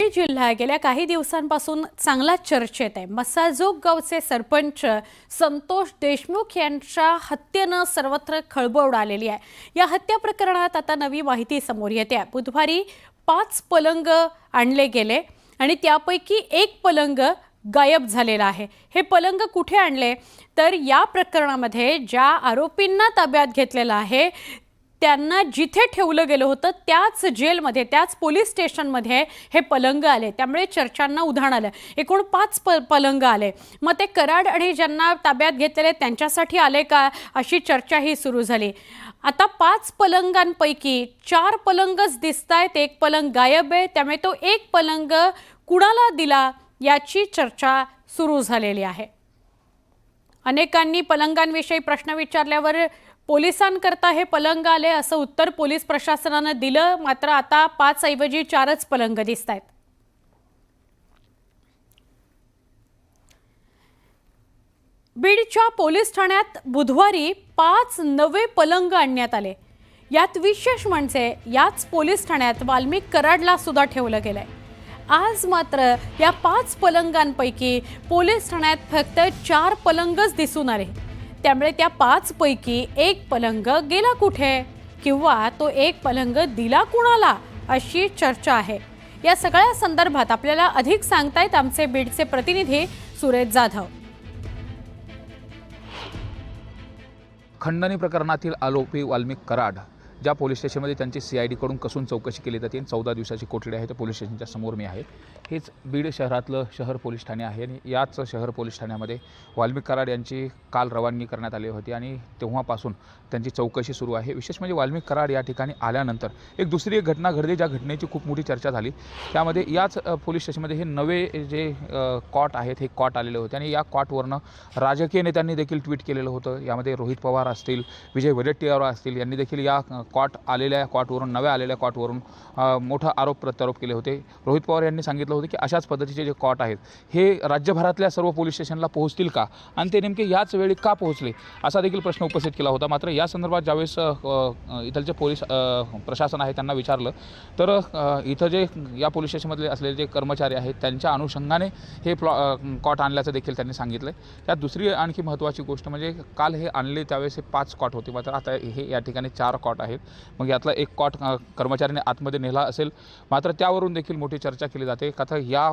बीड जिल्हा गेल्या काही दिवसांपासून चांगला चर्चेत आहे। मसाजोग गावचे सरपंच संतोष देशमुख यांच्या हत्येने सर्वत्र खळबळ उडालेली आहे। या हत्या प्रकरणात आता नवी माहिती समोर येते आहे। बुधवारी 5 पलंग आणले गेले आणि त्यापैकी एक पलंग गायब झालेला आहे। हे पलंग कुठे आणले तर या प्रकरणामध्ये ज्या आरोपींना ताब्यात घेतलेला आहे त्यांना जिथे ठेवलं गेलं होतं त्याच जेलमध्ये त्याच पोलीस स्टेशनमध्ये हे पलंग आले। त्यामुळे चर्चांना उधाण आलं। एकूण 5 पलंग आले। मग ते कराड आणि ज्यांना ताब्यात घेतलेले त्यांच्यासाठी आले का अशी चर्चाही सुरू झाली। आता 5 पलंगांपैकी 4 पलंगच दिसतायत, एक पलंग गायब आहे। त्यामुळे तो एक पलंग कुणाला दिला याची चर्चा सुरू झालेली आहे। अनेकांनी पलंगांविषयी प्रश्न विचारल्यावर पोलिसांकरता हे पलंग आले असं उत्तर पोलीस प्रशासनाने दिलं। मात्र आता 5 ऐवजी 4च पलंग दिसतायत। बीडच्या पोलीस ठाण्यात बुधवारी 5 नवे पलंग आणण्यात आले। यात विशेष म्हणजे याच पोलीस ठाण्यात वाल्मिक कराडला सुद्धा ठेवलं गेलंय। आज मात्र या 5 पलंगांपैकी पोलीस ठाण्यात फक्त 4 पलंगच दिसून आले। त्यामुळे त्या 5 पैकी एक पलंग गेला कुठे किंवा तो एक पलंग दिला कुणाला अशी चर्चा आहे। या सगळ्या संदर्भात आपल्याला अधिक सांगतायत आमचे बीडचे प्रतिनिधी सुरेश जाधव। खंडणी प्रकरणातील आरोपी वाल्मिक कराड ज्या पोलीस स्टेशनमध्ये त्यांची CID कडून कसून चौकशी केली जाते। 14 दिवसाची कोठडी आहे। त्या पोलीस स्टेशनच्या समोर मी आहे। हेच बीड शहरातलं शहर पोलीस ठाणे आहे आणि याच शहर पोलीस ठाण्यामध्ये वाल्मिक कराड यांची काल रवानगी करण्यात आली होती आणि तेव्हापासून त्यांची चौकशी सुरू आहे। विशेष म्हणजे वाल्मिक कराड या ठिकाणी आल्यानंतर दुसरी एक घटना घडली, ज्या घटनेची खूप मोठी चर्चा झाली। त्यामध्ये याच पोलीस स्टेशनमध्ये हे नवे जे कॉट आहेत हे कॉट आलेले होते आणि या कॉटवरनं राजकीय नेत्यांनी देखील ट्विट केलेलं होतं। यामध्ये रोहित पवार असतील, विजय वडेट्टीवार असतील यांनी देखील या कॉटवरून नव्या आलेल्या कॉटवरून मोठा आरोप प्रत्यारोप केले होते। रोहित पवार यांनी सांगितलं होतं की अशाच पद्धतीचे जे कॉट आहेत हे राज्यभरातल्या सर्व पोलीस स्टेशनला पोहोचतील का आणि ते नेमके याच वेळी का पोहोचले असा देखील प्रश्न उपस्थित केला होता। मात्र या संदर्भात ज्यावेळेस इथलचे पोलीस प्रशासन आहे त्यांना विचारलं तर इथं जे या पोलीस स्टेशनमधले असलेले जे कर्मचारी आहेत त्यांच्या अनुषंगाने हे कॉट आणल्याचं देखील त्यांनी सांगितलं। त्यात दुसरी आणखी महत्त्वाची गोष्ट म्हणजे काल हे आणले त्यावेळेस हे 5 कॉट होते, मात्र आता हे या ठिकाणी 4 कॉट आहेत। मग यातला एक कॉट कर्मचाऱ्याने आतमध्ये नेला असेल, मात्र त्यावरून देखील मोठी चर्चा केली जाते। कथा या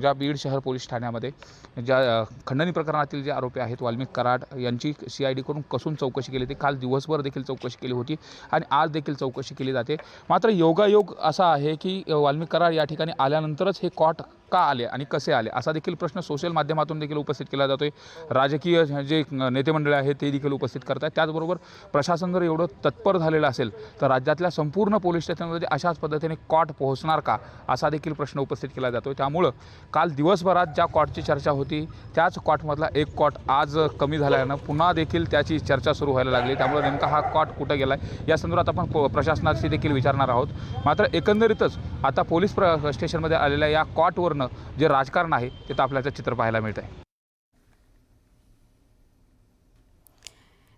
ज्या बीड शहर पोलीस ठाण्यामध्ये ज्या खंडणी प्रकरणातील जे आरोपी आहेत वाल्मिक कराड यांची CID कडून कसून चौकशी केली होती। काल दिवसभर देखील चौकशी केली होती आणि आज देखील चौकशी केली जाते। मात्र योगायोग असा आहे की वाल्मिक कराड या ठिकाणी आल्यानंतरच हे कॉट का आले आणि कसे आले असा देखील प्रश्न सोशल माध्यमातून देखील उपस्थित केला जातोय। राजकीय जे नेते मंडळी आहेत ते देखील उपस्थित करतात। त्याचबरोबर प्रशासन जर एवढं तत्पर झालेलं असेल तर राज्यातल्या संपूर्ण पोलीस स्टेशनमध्ये अशाच पद्धतीने कॉट पोहोचणार का असा देखील प्रश्न उपस्थित केला जातोय। त्यामुळं काल दिवसभरात ज्या कॉटची चर्चा होती त्याच कॉटमधला एक कॉट आज कमी झाल्यानं पुन्हा देखील त्याची चर्चा सुरू व्हायला लागली। त्यामुळे नेमका हा कॉट कुठं गेला या संदर्भात आपण प्रशासनाशी देखील विचारणार आहोत। मात्र एकंदरीतच आता पोलीस स्टेशनमध्ये आलेल्या या कॉटवर जे राजकारण आहे ते तर आपल्याला चित्र पाहायला मिळत आहे।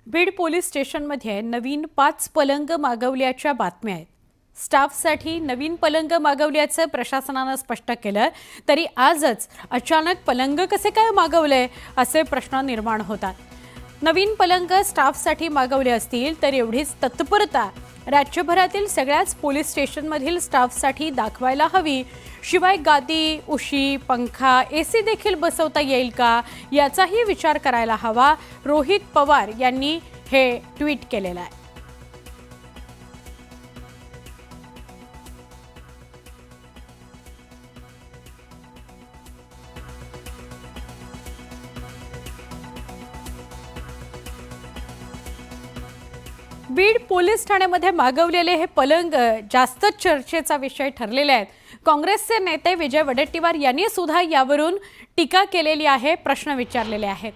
बीड पोलीस स्टेशनमध्ये नवीन 5 पलंग मागवल्याच्या बातम्या आहेत। स्टाफसाठी नवीन पलंग मागवल्याचं प्रशासनानं स्पष्ट केलं, तरी आजच अचानक पलंग कसे काय मागवले असे प्रश्न निर्माण होतात। नवीन पलंग स्टाफसाठी मागवले असतील तर एवढीच तत्परता राज्यभरातील सगळ्याच पोलीस स्टेशनमधील स्टाफसाठी दाखवायला हवी। शिवाय गादी, उशी, पंखा, AC देखील बसवता येईल का याचाही विचार करायला हवा। रोहित पवार यांनी हे ट्विट केलेलं आहे। बीड पोलीस ठाण्यामध्ये मागवलेले हे पलंग जास्त चर्चेचा विषय ठरलेले आहेत। काँग्रेसचे नेते विजय वडेट्टीवार यांनी सुद्धा यावरून टीका केलेली आहे, प्रश्न विचारलेले आहेत।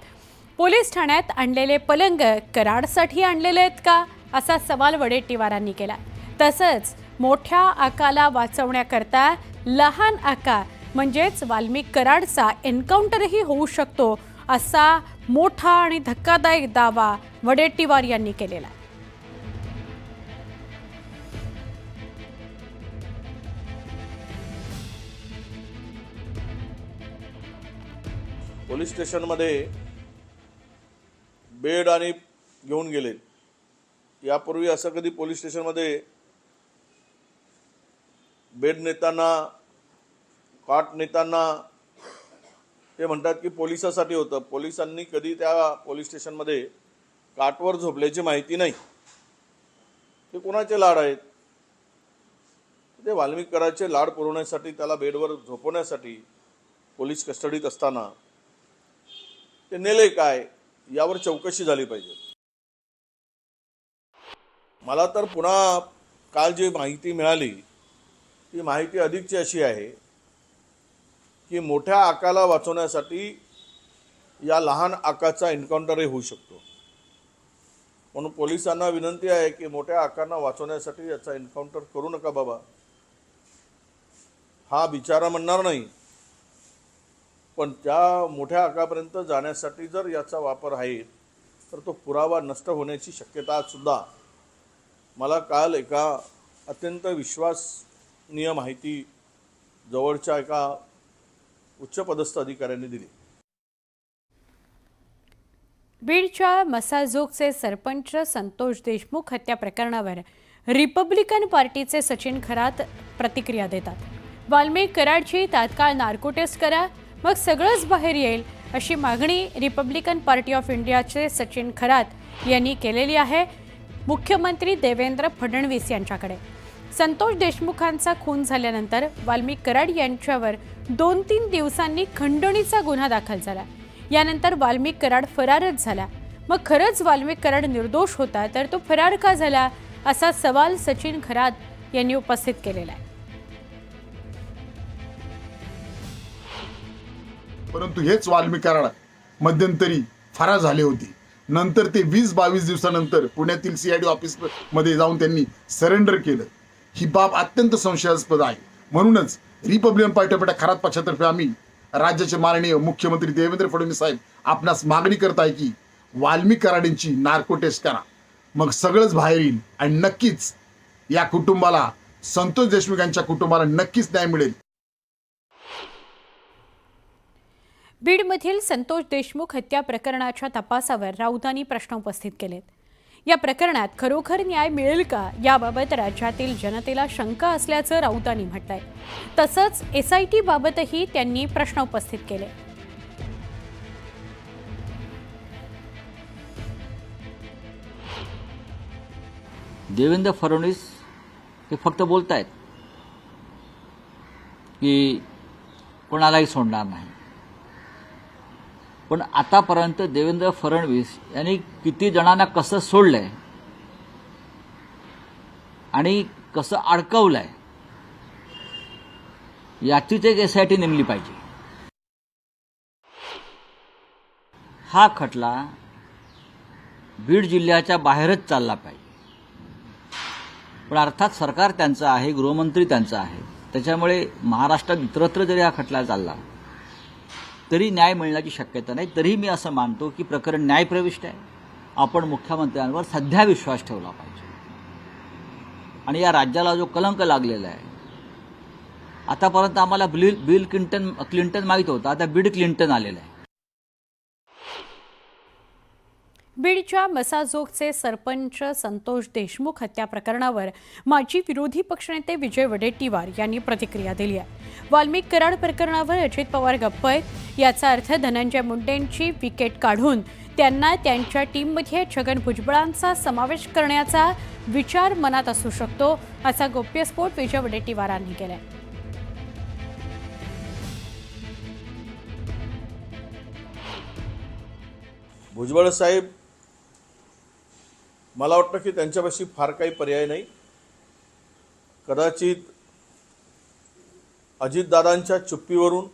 पोलीस ठाण्यात आणलेले पलंग कराडसाठी आणलेले आहेत का असा सवाल वडेट्टीवारांनी केला। तसंच मोठ्या आकाला वाचवण्याकरता लहान आका म्हणजेच वाल्मिक कराडचा एन्काउंटरही होऊ शकतो असा मोठा आणि धक्कादायक दावा वडेट्टीवार यांनी केलेला आहे। पोलीस स्टेशनमध्ये बेड आणि घेऊन गेले. यापूर्वी असं कधी पोलीस स्टेशनमध्ये बेड नेताना, कॉट नेताना ते म्हणतात की पोलिसासाठी होतं. पोलिसांनी कधी त्या पोलीस स्टेशनमध्ये काटवर झोपल्याची माहिती नाही. ते कोणाचे लाड आहेत? ते वाल्मिक कराडचे लाड पुरवण्यासाठी, त्याला बेडवर झोपवण्यासाठी पोलीस कस्टडीत असताना ते नेले काय, यावर चौकशी झाली पाहिजे. मला तर पुन्हा काल जी माहिती मिळाली ती माहिती अधिकची अशी आहे की मोठ्या आकाला वाचवण्यासाठी या लहान आकाचा एन्काउंटरही होऊ शकतो. म्हणून पोलिसांना विनंती आहे की मोठ्या आकांना वाचवण्यासाठी याचा एन्काउंटर करू नका बाबा. हा बिचारा म्हणणार नाही, पण त्या मोठ्या आकापर्यंत जाण्यासाठी जर याचा वापर आहे तर तो पुरावा नष्ट होण्याची शक्यता सुद्धा मला काल एका अत्यंत विश्वासनीय माहिती जवळच्या एका उच्चपदस्थ अधिकाऱ्यांनी दिली. बीडच्या मसाजोगचे सरपंच संतोष देशमुख हत्या प्रकरणावर रिपब्लिकन पार्टीचे सचिन खरात प्रतिक्रिया देतात. वाल्मिक कराडची तात्काळ नार्को टेस्ट करा, मग सगळंच बाहेर येईल, अशी मागणी रिपब्लिकन पार्टी ऑफ इंडियाचे सचिन खरात यांनी केलेली आहे मुख्यमंत्री देवेंद्र फडणवीस यांच्याकडे. संतोष देशमुखांचा खून झाल्यानंतर वाल्मिक कराड यांच्यावर 2-3 दिवसांनी खंडणीचा गुन्हा दाखल झाला. यानंतर वाल्मिक कराड फरारच झाला. मग खरंच वाल्मिक कराड निर्दोष होता तर तो फरार का झाला, असा सवाल सचिन खरात यांनी उपस्थित केलेला आहे. परंतु हेच वाल्मिक कराड मध्यंतरी फरार झाले होते. नंतर ते 20-22 दिवसानंतर पुण्यातील CID ऑफिसमध्ये जाऊन त्यांनी सरेंडर केलं. ही बाब अत्यंत संशयास्पद आहे. म्हणूनच Republican party of India Kharat पक्षातर्फे आम्ही राज्याचे माननीय मुख्यमंत्री देवेंद्र फडणवीस साहेब आपणास मागणी करत आहे की वाल्मिक कराडांची नार्को टेस्ट करा, मग सगळंच बाहेर येईल आणि नक्कीच या कुटुंबाला, संतोष देशमुख यांच्या कुटुंबाला नक्कीच न्याय मिळेल. बीडमधील संतोष देशमुख हत्या प्रकरणाच्या तपासावर राऊतांनी प्रश्न उपस्थित केलेत. या प्रकरणात खरोखर न्याय मिळेल का, याबाबत राज्यातील जनतेला शंका असल्याचं राऊतांनी म्हटलंय. तसंच SIT बाबतही त्यांनी प्रश्न उपस्थित केले. देवेंद्र फडणवीस हे फक्त बोलतायत की कोणालाही सोडणार नाही, पण आतापर्यंत देवेंद्र फडणवीस यांनी किती जणांना कसं सोडलंय आणि कसं अडकवलंय याचीच एक SIT नेमली पाहिजे. हा खटला बीड जिल्ह्याच्या बाहेरच चालला पाहिजे. पण अर्थात सरकार त्यांचं आहे, गृहमंत्री त्यांचं आहे, त्याच्यामुळे महाराष्ट्रात इतरत्र जरी हा खटला चालला तरी न्याय मिळण्याची शक्यता नाही. तरी मी असं मानतो की प्रकरण न्यायप्रविष्ट आहे. आपण मुख्यमंत्र्यांवर सध्या विश्वास ठेवला पाहिजे. आणि या राज्याला जो कलंक लागलेला आहे, आतापर्यंत आम्हाला बिल क्लिंटन माहीत होतं, आता बीड क्लिंटन आलेलं आहे. बीडच्या मसाजोगचे सरपंच संतोष देशमुख हत्या प्रकरणावर माजी विरोधी पक्षनेते विजय वडेट्टीवार यांनी प्रतिक्रिया दिली आहे. वाल्मिक कराड प्रकरणावर अजित पवार गप्प आहेत, याचा अर्थ धनंजय मुंडेंची विकेट काढून त्यांना त्यांच्या टीममध्ये छगन भुजबळांचा समावेश करण्याचा विचार मनात असू शकतो, असा गौप्यस्फोट विजय वडेट्टीवारांनी केलाय. भुजबळ साहेब, मला वाटतं की त्यांच्यापाशी फार काही पर्याय नाही. कदाचित अजितदादांच्या चुप्पीवरून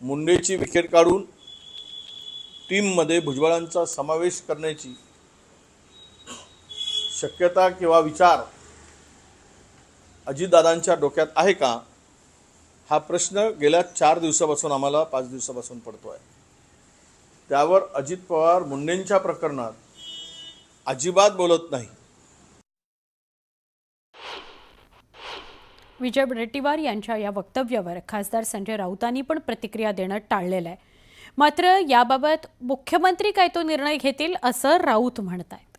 मुंडेची विकेट काढून टीममध्ये भुजबळांचा समावेश करण्याची शक्यता किंवा विचार अजितदादांच्या डोक्यात आहे का, हा प्रश्न गेल्या 4 दिवसापासून आम्हाला 5 दिवसापासून पडतो आहे. त्यावर अजित पवार मुंडेंच्या प्रकरणात अजिबात बोलत नाही. विजय वडेट्टीवार यांच्या या वक्तव्यावर खासदार संजय राऊतांनी पण प्रतिक्रिया देणं टाळलेलं आहे. मात्र याबाबत मुख्यमंत्री काय तो निर्णय घेतील असं राऊत म्हणतायत.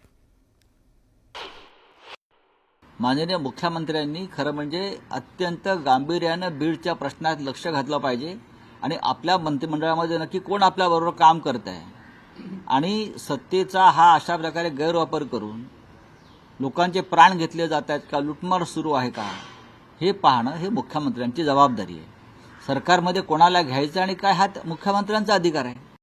माननीय मुख्यमंत्र्यांनी खरं म्हणजे अत्यंत गांभीर्यानं बीडच्या प्रश्नात लक्ष घातलं पाहिजे आणि आपल्या मंत्रिमंडळामध्ये नक्की कोण आपल्याबरोबर काम करत आहे आणि सत्तेचा हा अशा प्रकारे गैरवापर करून लोकांचे प्राण घेतले जात आहेत का, लुटमार सुरू आहे का, हे पाहणं हे मुख्यमंत्र्यांची जबाबदारी आहे. सरकारमध्ये कोणाला घ्यायचं आणि काय हा मुख्यमंत्र्यांचा अधिकार आहे.